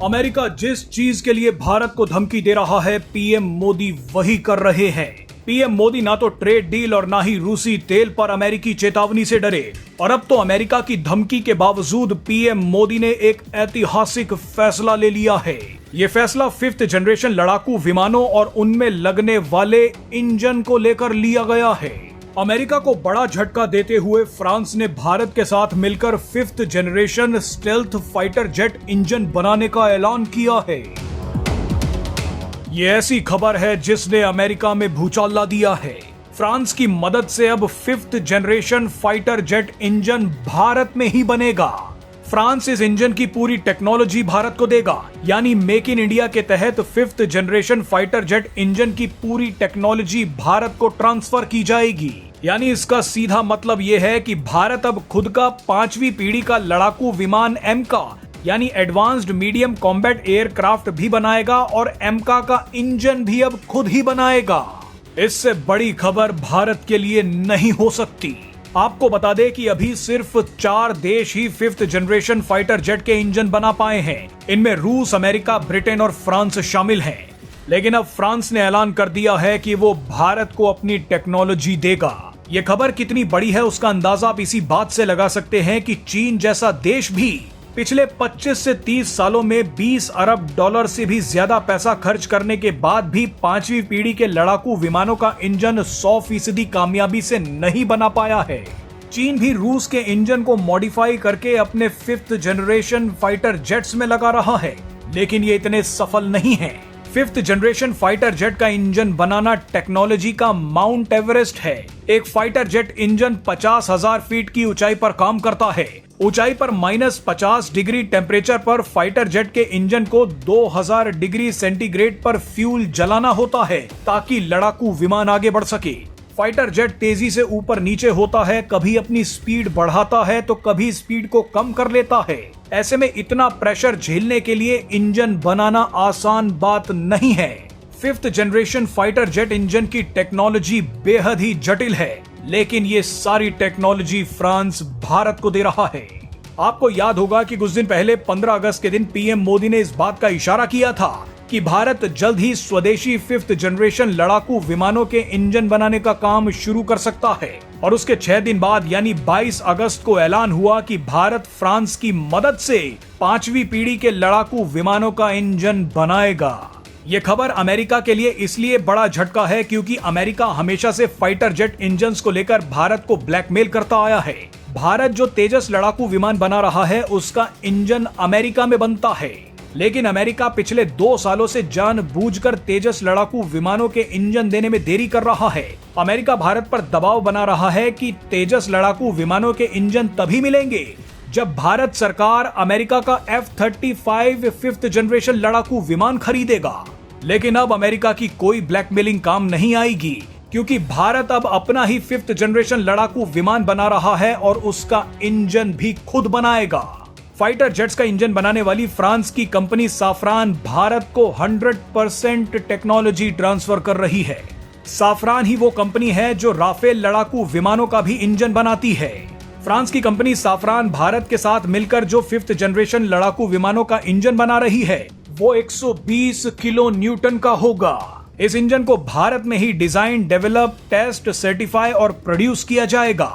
America जिस चीज के लिए भारत को धमकी दे रहा है, पीएम मोदी वही कर रहे हैं। पीएम मोदी ना तो ट्रेड डील और ना ही रूसी तेल पर अमेरिकी चेतावनी से डरे, और अब तो अमेरिका की धमकी के बावजूद पीएम मोदी ने एक ऐतिहासिक फैसला ले लिया है। ये फैसला 5th जनरेशन लड़ाकू विमानों और उनमें लगने वाले इंजन को लेकर लिया गया है। अमेरिका को बड़ा झटका देते हुए फ्रांस ने भारत के साथ मिलकर 5th generation stealth fighter jet engine बनाने का ऐलान किया है। ये ऐसी खबर है जिसने अमेरिका में भूचाल ला दिया है। फ्रांस की मदद से अब 5th generation fighter jet engine Bharat में ही बनेगा। फ्रांस इस इंजन की पूरी टेक्नोलॉजी भारत को देगा, यानी मेक इन इंडिया के तहत 5th generation fighter jet engine की पूरी टेक्नोलॉजी भारत को ट्रांसफर की जाएगी। यानी इसका सीधा मतलब यह है कि भारत अब खुद का 5वीं पीढ़ी का लड़ाकू विमान एमका यानी एडवांस्ड मीडियम कॉम्बैट एयरक्राफ्ट भी बनाएगा और एमका का इंजन भी अब खुद ही बनाएगा। इससे बड़ी खबर भारत के लिए नहीं हो सकती। आपको बता दें कि अभी सिर्फ 4 देश ही 5th जनरेशन फाइटर जेट के इंजन बना पाए हैं। इनमें रूस, अमेरिका, ब्रिटेन और फ्रांस शामिल हैं। लेकिन अब फ्रांस ने ऐलान कर दिया है कि वो भारत को अपनी टेक्नोलॉजी देगा। ये खबर कितनी बड़ी है उसका अंदाजा आप इसी बात से लगा सकते हैं कि चीन जैसा देश भी पिछले 25 से 30 सालों में 20 अरब डॉलर से भी ज्यादा पैसा खर्च करने के बाद भी 5वीं पीढ़ी के लड़ाकू विमानों का इंजन 100% कामयाबी से नहीं बना पाया है। चीन भी रूस के इंजन को मॉडिफाई करके अपने 5th जनरेशन फाइटर जेट्स में लगा रहा है, लेकिन ये इतने सफल नहीं है। 5th जनरेशन फाइटर जेट का इंजन बनाना टेक्नोलॉजी का माउंट एवरेस्ट है। एक फाइटर जेट इंजन 50,000 फीट की ऊंचाई पर काम करता है। ऊंचाई पर -50 डिग्री टेम्परेचर पर फाइटर जेट के इंजन को 2000 डिग्री सेंटीग्रेड पर फ्यूल जलाना होता है ताकि लड़ाकू विमान आगे बढ़ सके। फाइटर जेट तेजी से ऊपर नीचे होता है, कभी अपनी स्पीड बढ़ाता है तो कभी स्पीड को कम कर लेता है। ऐसे में इतना प्रेशर झेलने के लिए इंजन बनाना आसान बात नहीं है। 5th generation fighter jet engine की टेक्नोलॉजी बेहद ही जटिल है, लेकिन ये सारी टेक्नोलॉजी फ्रांस भारत को दे रहा है। आपको याद होगा कि कुछ दिन पहले 15 अगस्त के दिन पीएम मोदी ने इस बात का इशारा किया था कि भारत जल्द ही स्वदेशी 5th जनरेशन लड़ाकू विमानों के इंजन बनाने का काम शुरू कर सकता है। और उसके 6 दिन बाद यानी 22 अगस्त को ऐलान हुआ कि भारत फ्रांस की मदद से 5वीं पीढ़ी के लड़ाकू विमानों का इंजन बनाएगा। ये खबर अमेरिका के लिए इसलिए बड़ा झटका है क्योंकि अमेरिका हमेशा से फाइटर जेट इंजन्स को लेकर भारत को ब्लैकमेल करता आया है। भारत जो तेजस लड़ाकू विमान बना रहा है उसका इंजन अमेरिका में बनता है, लेकिन अमेरिका पिछले 2 सालों से जानबूझकर तेजस लड़ाकू विमानों के इंजन देने में देरी कर रहा है। अमेरिका भारत पर दबाव बना रहा है कि तेजस लड़ाकू विमानों के इंजन तभी मिलेंगे जब भारत सरकार अमेरिका का F-35 5th जनरेशन लड़ाकू विमान खरीदेगा। लेकिन अब अमेरिका की कोई ब्लैकमेलिंग काम नहीं आएगी क्योंकि भारत अब अपना ही 5th जनरेशन लड़ाकू विमान बना रहा है और उसका इंजन भी खुद बनाएगा। फाइटर जेट्स का इंजन बनाने वाली फ्रांस की कंपनी साफरान भारत को 100% टेक्नोलॉजी ट्रांसफर कर रही है। साफरान ही वो कंपनी है जो राफेल लड़ाकू विमानों का भी इंजन बनाती है। फ्रांस की कंपनी साफरान भारत के साथ मिलकर जो 5th जनरेशन लड़ाकू विमानों का इंजन बना रही है वो 120 किलो न्यूटन का होगा। इस इंजन को भारत में ही डिजाइन, डेवलप, टेस्ट, सर्टिफाई और प्रोड्यूस किया जाएगा।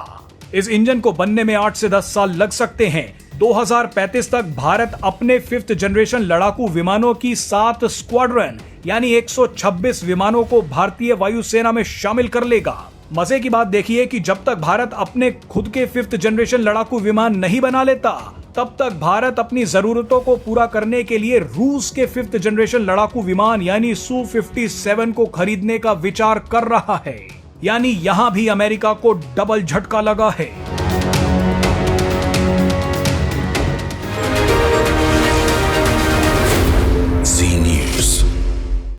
इस इंजन को बनने में 8 से 10 साल लग सकते हैं। 2035 तक भारत अपने 5th जनरेशन लड़ाकू विमानों की 7 स्क्वाड्रन यानी 126 विमानों को भारतीय वायुसेना में शामिल कर लेगा। मजे की बात देखिए कि जब तक भारत अपने खुद के 5th जनरेशन लड़ाकू विमान नहीं बना लेता तब तक भारत अपनी जरूरतों को पूरा करने के लिए रूस के 5th जनरेशन लड़ाकू विमान यानी Su-57 को खरीदने का विचार कर रहा है। यानी यहां भी अमेरिका को डबल झटका लगा है।